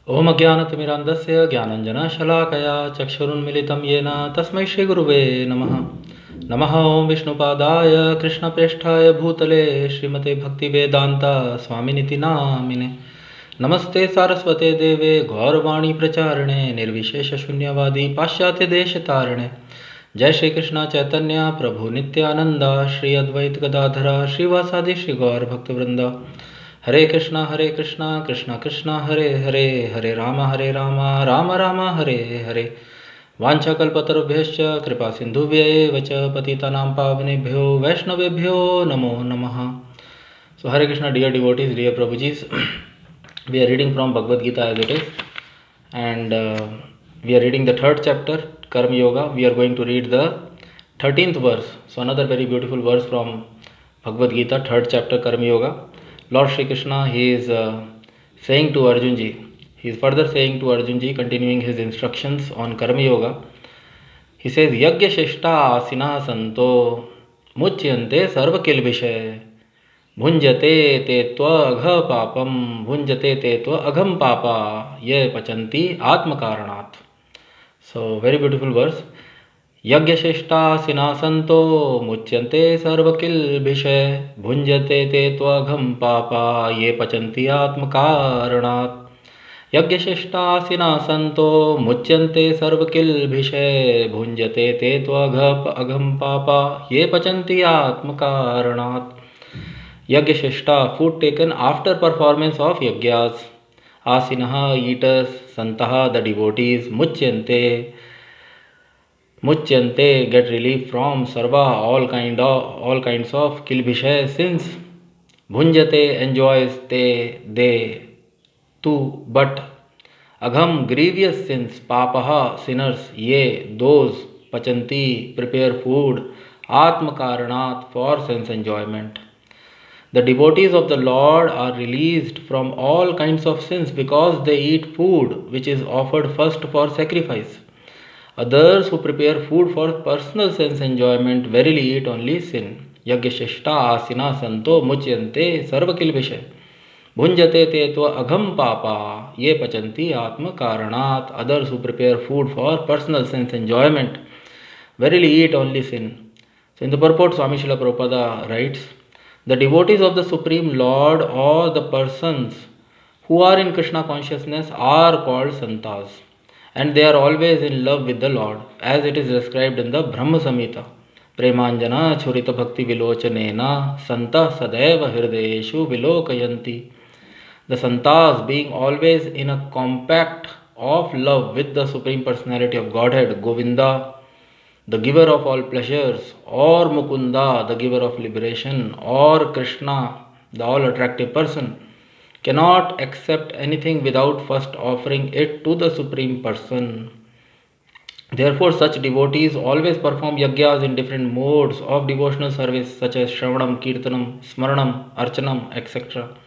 Om Ajnanatimirandasya Jnananjana-shalakaya Chakshurunmilitam Yena Tasmai Shri Guruve Namaha. Namaha Om Vishnupadaya Krishna Presthaya Bhutale Srimate Bhaktivedanta Swaminiti Namine. Namaste Saraswate Deve Gaurvani Pracharane Nirvishesha Shunyavadi Paschatya Deshatarane. Jai Shri Krishna Chaitanya Prabhu Nityananda Shri Advait Gadadhara Shri Vasadi Shri Gaur Bhaktivinoda. Hare Krishna Krishna Krishna Hare Hare Hare Rama Rama Rama Hare Hare Vanchakalpatarubhyascha Kripa Sindhubhya Vacha Patitanam Pavanebhyo Vaishnavebhyo Namo Namaha. So Hare Krishna, dear devotees, dear Prabhujis, we are reading from Bhagavad Gita as it is, and we are reading the third chapter, Karma Yoga. We are going to read the 13th verse. So another very beautiful verse from Bhagavad Gita, third chapter, Karma Yoga. Lord Shri Krishna, he is saying to Arjun ji, he is further saying to Arjun ji, continuing his instructions on Karma Yoga. He says, Yajna-sishta asina santo muchyante sarvakil vishay bhunjate te tva agha papam bhunjate te tva agham papa ye pachanti atmakaranat. So very beautiful verse. Yajna-sishta sinasanto muchyante sarvakil vishay bhunjate te tvagham papa ye pachanti atmakaranat. Yajna-sishta sinasanto muchyante sarvakil vishay bhunjate te tvagham papa ye pachanti atmakaranat. Yajna-sishta, food taken after performance of yajnas. Asinaha, eaters. Santaha, the devotees. Muchyante, get relief from sarva, all kinds of kilbishay, sins. Bhunjate, enjoys, they too, but agham, grievous sins. Papaha, sinners. Ye, those. Pachanti, prepare food. Atmakaranat, for sense enjoyment. The devotees of the Lord are released from all kinds of sins because they eat food which is offered first for sacrifice. Others who prepare food for personal sense enjoyment verily eat only sin. Yajna-sishta asina santo muchyante sarvakil vishay bhunjate te tva agham papa ye pachanti atma karanat. Others who prepare food for personal sense enjoyment verily eat only sin. So in the purport, Swami Srila Prabhupada writes, the devotees of the Supreme Lord or the persons who are in Krishna consciousness are called santas, and they are always in love with the Lord, as it is described in the Brahma Samhita. Premanjana churita bhakti vilochanena santa sadaiva hirdayeshu vilokayanti. The santas, being always in a compact of love with the Supreme Personality of Godhead, Govinda, the giver of all pleasures, or Mukunda, the giver of liberation, or Krishna, the all-attractive person, cannot accept anything without first offering it to the Supreme Person. Therefore, such devotees always perform yajnas in different modes of devotional service such as Shravanam, Kirtanam, Smaranam, Archanam, etc.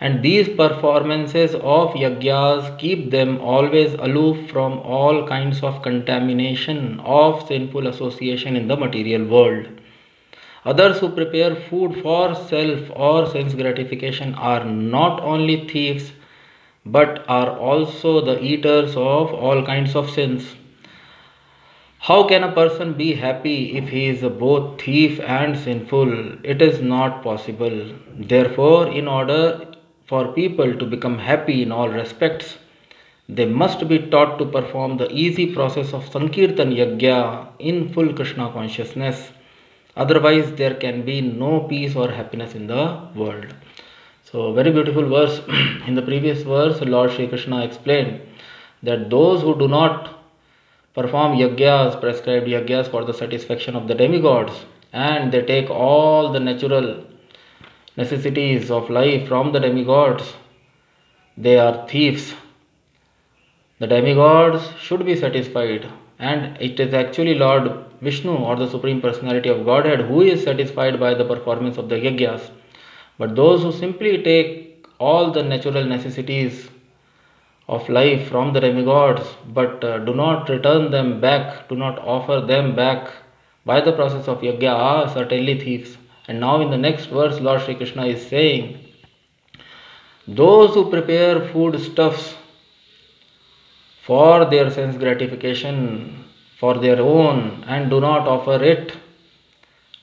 And these performances of yajnas keep them always aloof from all kinds of contamination of sinful association in the material world. Others who prepare food for self or sense gratification are not only thieves but are also the eaters of all kinds of sins. How can a person be happy if he is both thief and sinful? It is not possible. Therefore, in order for people to become happy in all respects, they must be taught to perform the easy process of Sankirtan Yajna in full Krishna consciousness. Otherwise, there can be no peace or happiness in the world. So, very beautiful verse. In the previous verse, Lord Shri Krishna explained that those who do not perform yajnas, prescribed yajnas for the satisfaction of the demigods, and they take all the natural necessities of life from the demigods, they are thieves. The demigods should be satisfied, and it is actually Lord Vishnu or the Supreme Personality of Godhead who is satisfied by the performance of the yajnas. But those who simply take all the natural necessities of life from the demigods but do not return them back, do not offer them back by the process of yajna are certainly thieves. And now in the next verse, Lord Shri Krishna is saying, those who prepare food stuffs for their sense gratification, for their own, and do not offer it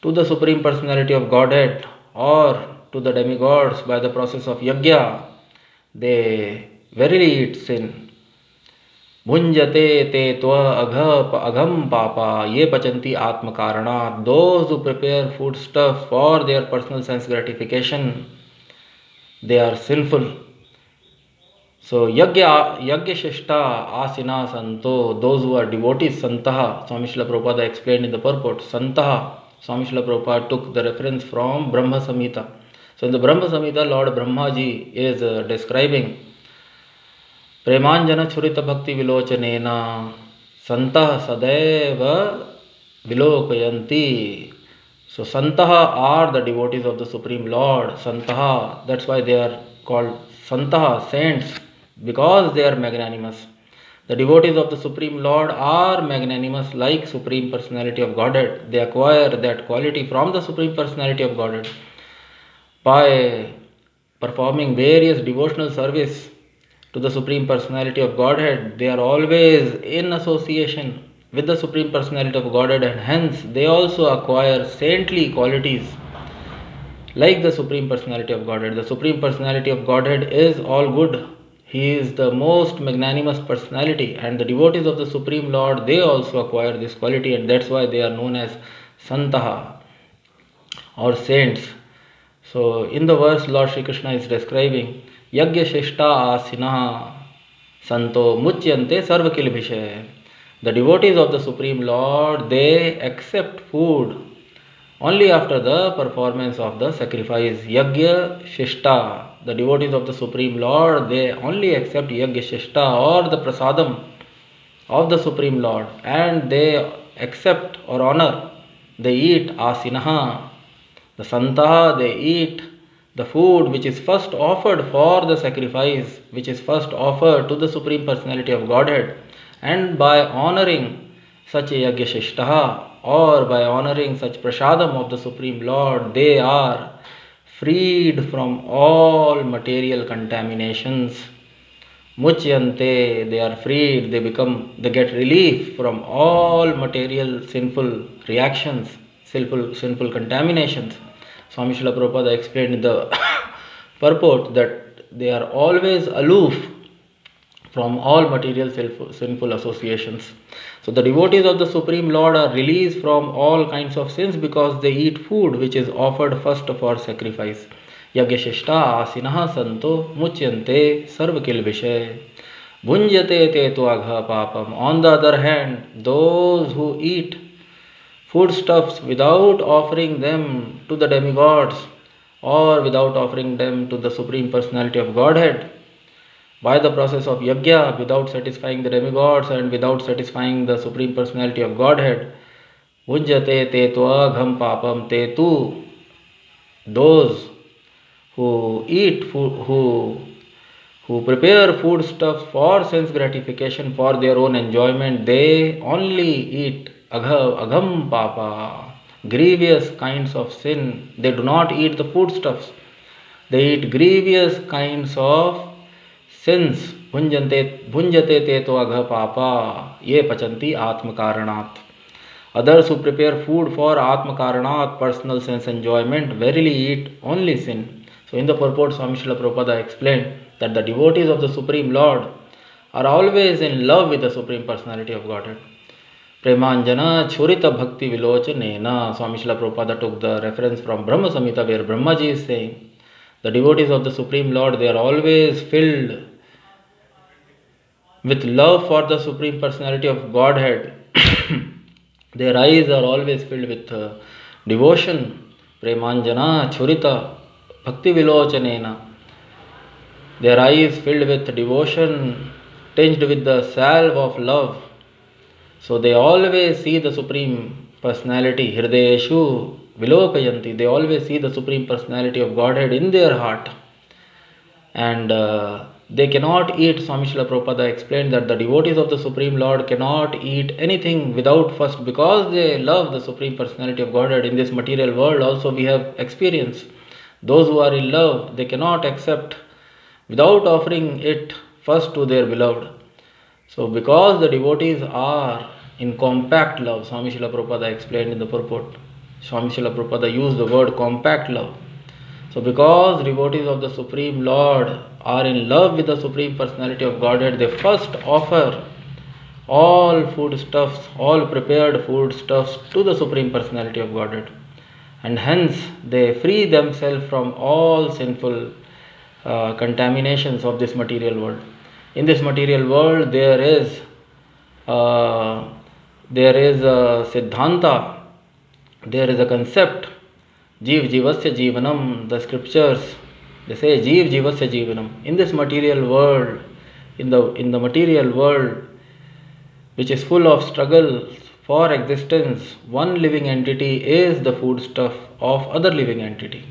to the Supreme Personality of Godhead or to the demigods by the process of yajna, they verily eat sin. Bhunjate te tva agham papa ye pachanti atma karana. Those who prepare foodstuff for their personal sense gratification, they are sinful. So Yajna-sishta asina santo, those who are devotees, santaha, Swami Srila Prabhupada explained in the purport, santaha, Swami Srila Prabhupada took the reference from Brahma Samhita. So in the Brahma Samhita, Lord Bhrama ji is describing Premanjana Churita Bhakti Vilochanena Santah Sadeva Vilokayanti. So Santaha are the devotees of the Supreme Lord. Santaha, that's why they are called Santaha, saints, because they are magnanimous. The devotees of the Supreme Lord are magnanimous like Supreme Personality of Godhead. They acquire that quality from the Supreme Personality of Godhead by performing various devotional service to the Supreme Personality of Godhead. They are always in association with the Supreme Personality of Godhead, and hence they also acquire saintly qualities like the Supreme Personality of Godhead. The Supreme Personality of Godhead is all good. He is the most magnanimous personality, and the devotees of the Supreme Lord, they also acquire this quality, and that's why they are known as Santaha or saints. So in the verse, Lord Shri Krishna is describing Yajna-sishta asina santo muchyante sarvakilbhishe. The devotees of the Supreme Lord, they accept food only after the performance of the sacrifice. Yajna-sishta. The devotees of the Supreme Lord, they only accept Yajna-sishta or the prasadam of the Supreme Lord, and they accept or honor. They eat asinaha. The Santaha, they eat the food which is first offered for the sacrifice, which is first offered to the Supreme Personality of Godhead, and by honoring such a Yajna-sishtaha or by honoring such prasadam of the Supreme Lord, they are freed from all material contaminations. Muchyante, they are freed, they get relief from all material sinful reactions, sinful contaminations. Swami Srila Prabhupada explained in the purport that they are always aloof from all material sinful associations. So the devotees of the Supreme Lord are released from all kinds of sins because they eat food which is offered first for sacrifice. Yajna-sishta asinaha santo muchyante sarvakilbhishe bhunjate te tvagha papam. On the other hand, those who eat foodstuffs without offering them to the demigods or without offering them to the Supreme Personality of Godhead, by the process of yajna, without satisfying the demigods and without satisfying the Supreme Personality of Godhead, bhunjate te tvagham papam, te tu, those who eat food, who prepare foodstuffs for sense gratification, for their own enjoyment, they only eat agham papa, grievous kinds of sin. They do not eat the foodstuffs. They eat grievous kinds of sins. Bhunjate te to agha papa ye pachanti atma karanat. Others who prepare food for atma karanat, personal sense enjoyment, verily eat only sin. So in the purport, Swami Srila Prabhupada explained that the devotees of the Supreme Lord are always in love with the Supreme Personality of Godhead. Premanjana Churita Bhakti Vilochanena. Swami Srila Prabhupada took the reference from Brahma Samhita, where Brahmaji is saying the devotees of the Supreme Lord, they are always filled with love for the Supreme Personality of Godhead. Their eyes are always filled with devotion. Premanjana Churita Bhakti Vilochanena. Their eyes filled with devotion, tinged with the salve of love. So they always see the Supreme Personality, Hridayeshu Vilokayanti. They always see the Supreme Personality of Godhead in their heart. And they cannot eat. Swami Srila Prabhupada explained that the devotees of the Supreme Lord cannot eat anything without first, because they love the Supreme Personality of Godhead. In this material world also we have experience. Those who are in love, they cannot accept without offering it first to their beloved. So because the devotees are in compact love, Swami Srila Prabhupada explained in the purport, Swami Srila Prabhupada used the word compact love. So because devotees of the Supreme Lord are in love with the Supreme Personality of Godhead, they first offer all foodstuffs, all prepared foodstuffs to the Supreme Personality of Godhead. And hence they free themselves from all sinful contaminations of this material world. In this material world, uh, there is a siddhanta, there is a concept, Jeev Jivasya Jivanam. The scriptures, they say Jeev Jivasya Jivanam. In this material world, in the material world, which is full of struggles for existence, one living entity is the foodstuff of other living entity.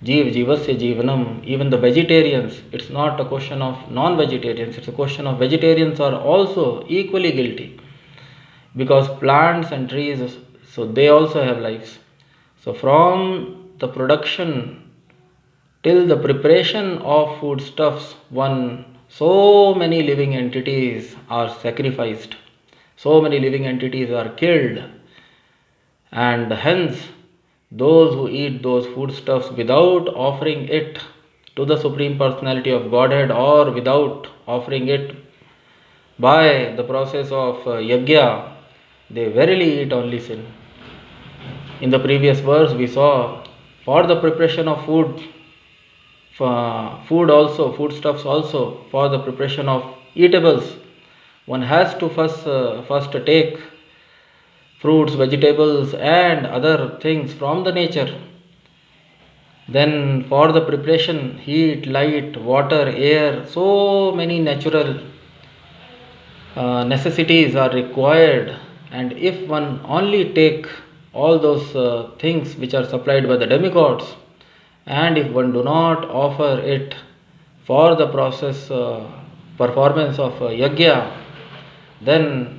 Jeev Jivasya Jivanam. Even the vegetarians, it's not a question of non-vegetarians, it's a question of vegetarians are also equally guilty, because plants and trees, so they also have lives. So from the production till the preparation of foodstuffs, so many living entities are sacrificed, so many living entities are killed, and hence those who eat those foodstuffs without offering it to the Supreme Personality of Godhead, or without offering it by the process of yajna, they verily eat only sin. In the previous verse we saw, for the preparation of foodstuffs also, for the preparation of eatables, one has to first take fruits, vegetables and other things from the nature. Then for the preparation, heat, light, water, air, so many natural necessities are required. And if one only take all those things which are supplied by the demigods, and if one do not offer it for the process performance of yajna, then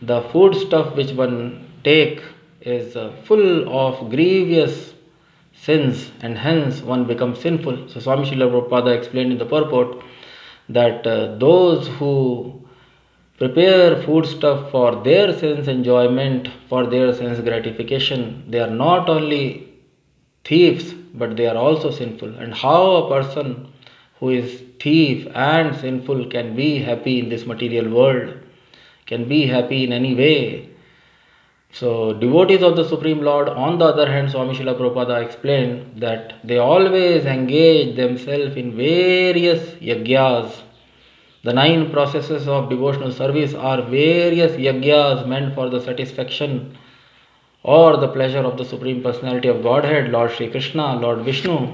the food stuff which one take is full of grievous sins, and hence one becomes sinful. So Swami Srila Prabhupada explained in the purport that those who prepare food stuff for their sense enjoyment, for their sense gratification, they are not only thieves but they are also sinful. And how a person who is thief and sinful can be happy in this material world, can be happy in any way? So devotees of the Supreme Lord, on the other hand, Swami Srila Prabhupada explained that they always engage themselves in various yajnas. The 9 processes of devotional service are various yajnas meant for the satisfaction or the pleasure of the Supreme Personality of Godhead, Lord Shri Krishna, Lord Vishnu.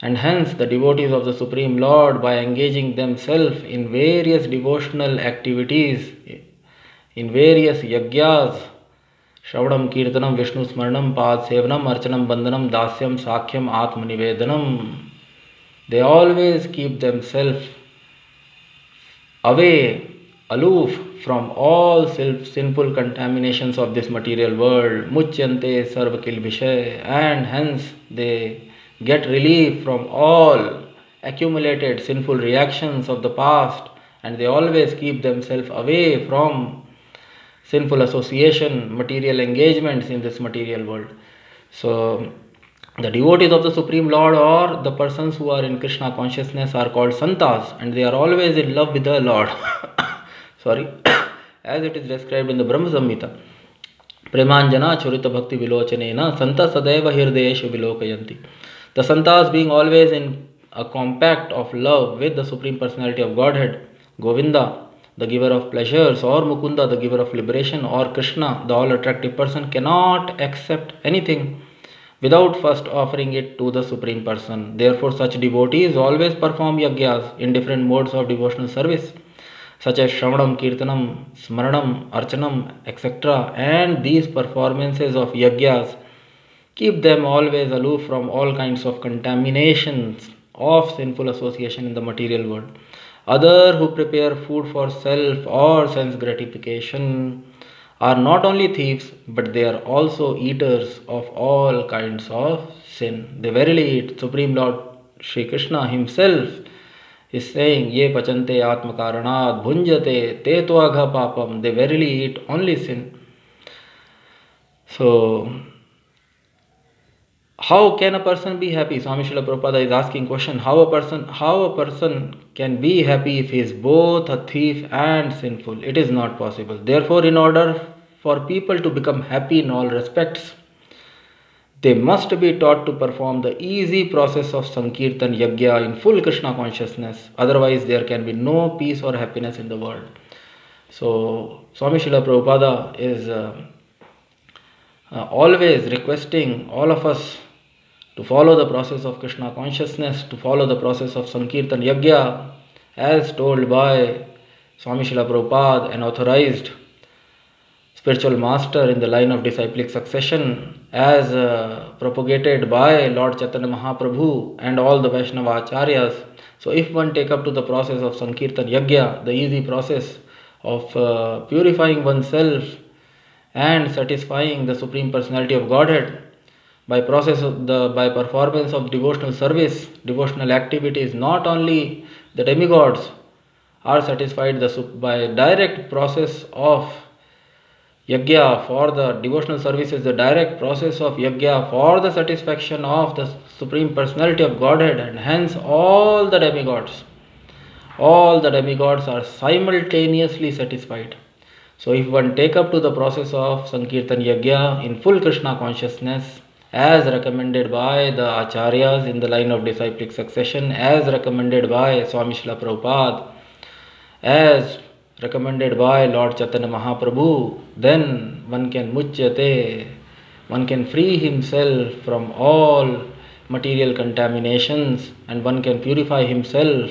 And hence the devotees of the Supreme Lord, by engaging themselves in various devotional activities, in various yajnas, Shravanam, Kirtanam, Vishnu Smaranam, Pad Sevanam, Archanam, Bandhanam, Dasyam, Sakhyam, Atmanivedanam, they always keep themselves away, aloof from all sinful contaminations of this material world, muchyante sarva kilbhishay, and hence they get relief from all accumulated sinful reactions of the past, and they always keep themselves away from sinful association, material engagements in this material world. So the devotees of the Supreme Lord, or the persons who are in Krishna consciousness, are called santas, and they are always in love with the Lord. Sorry, as it is described in the Brahma Samhita. Premanjana Churita Bhakti Vilochanena Santa Sadeva Hirdayeshu Vilokayanti. The santas, being always in a compact of love with the Supreme Personality of Godhead, Govinda, the giver of pleasures, or Mukunda, the giver of liberation, or Krishna, the all attractive person, cannot accept anything without first offering it to the Supreme Person. Therefore, such devotees always perform yajnas in different modes of devotional service, such as Shravanam, Kirtanam, Smaranam, Archanam, etc. And these performances of yajnas keep them always aloof from all kinds of contaminations of sinful association in the material world. Others who prepare food for self or sense gratification are not only thieves, but they are also eaters of all kinds of sin. They verily eat. Supreme Lord Shri Krishna himself is saying, Ye pachante atma karanat bhunjate te tvagha papam, they verily eat only sin. So, how can a person be happy? Swami Srila Prabhupada is asking question, how a person can be happy if he is both a thief and sinful? It is not possible. Therefore, in order for people to become happy in all respects, they must be taught to perform the easy process of Sankirtan Yajna in full Krishna consciousness. Otherwise, there can be no peace or happiness in the world. So, Swami Srila Prabhupada is always requesting all of us to follow the process of Krishna consciousness, to follow the process of Sankirtan Yajna, as told by Swami Srila Prabhupada, an authorized spiritual master in the line of disciplic succession, as propagated by Lord Chaitanya Mahaprabhu and all the Vaishnava Acharyas. So if one take up to the process of Sankirtan Yajna, the easy process of purifying oneself and satisfying the Supreme Personality of Godhead by performance of devotional service, devotional activities, not only the demigods are satisfied by direct process of Yajna for the devotional services, the direct process of Yajna for the satisfaction of the Supreme Personality of Godhead, and hence all the demigods are simultaneously satisfied. So if one take up to the process of Sankirtan Yajna in full Krishna consciousness, as recommended by the Acharyas in the line of disciplic succession, as recommended by Swami Srila Prabhupada, as recommended by Lord Chaitanya Mahaprabhu, then one can free himself from all material contaminations, and one can purify himself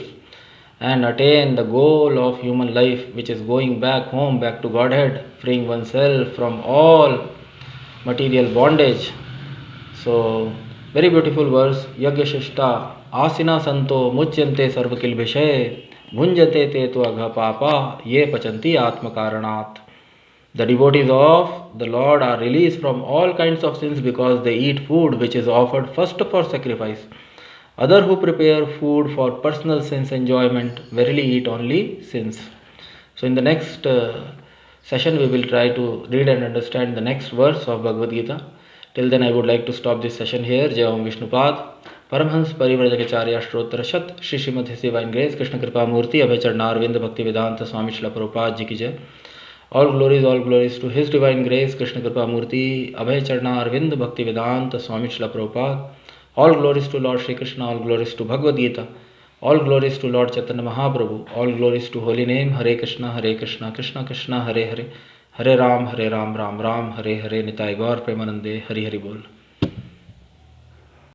and attain the goal of human life, which is going back home, back to Godhead, freeing oneself from all material bondage. So, very beautiful verse, Yajna-sishta, asina santo muchyante sarvakilbhishe, bhunjate te tvagha papa, ye pachanti atma karanat. The devotees of the Lord are released from all kinds of sins because they eat food which is offered first for sacrifice. Other who prepare food for personal sense enjoyment verily eat only sins. So in the next session we will try to read and understand the next verse of Bhagavad Gita. Till then I would like to stop this session here. Jai Om Vishnupad Paramhans Parivrajacharya Shrotra Shat Shri Srimad His Divine Grace Krishna Kripa Murti Abhay Charnarvinda Bhaktivedanta Swami Srila Prabhupada Ji Ki Jai. All glories to His Divine Grace Krishna Kripa Murti Abhay Charnarvinda Bhaktivedanta Swami Srila Prabhupada. All glories to Lord Shri Krishna, all glories to Bhagavad Gita, all glories to Lord Chaitanya Mahaprabhu, all glories to Holy Name, Hare Krishna, Krishna Krishna, Hare Hare, Hare Ram, Ram Ram, Hare Hare, Nitai Gaur Premanande, Hari Hari Bol.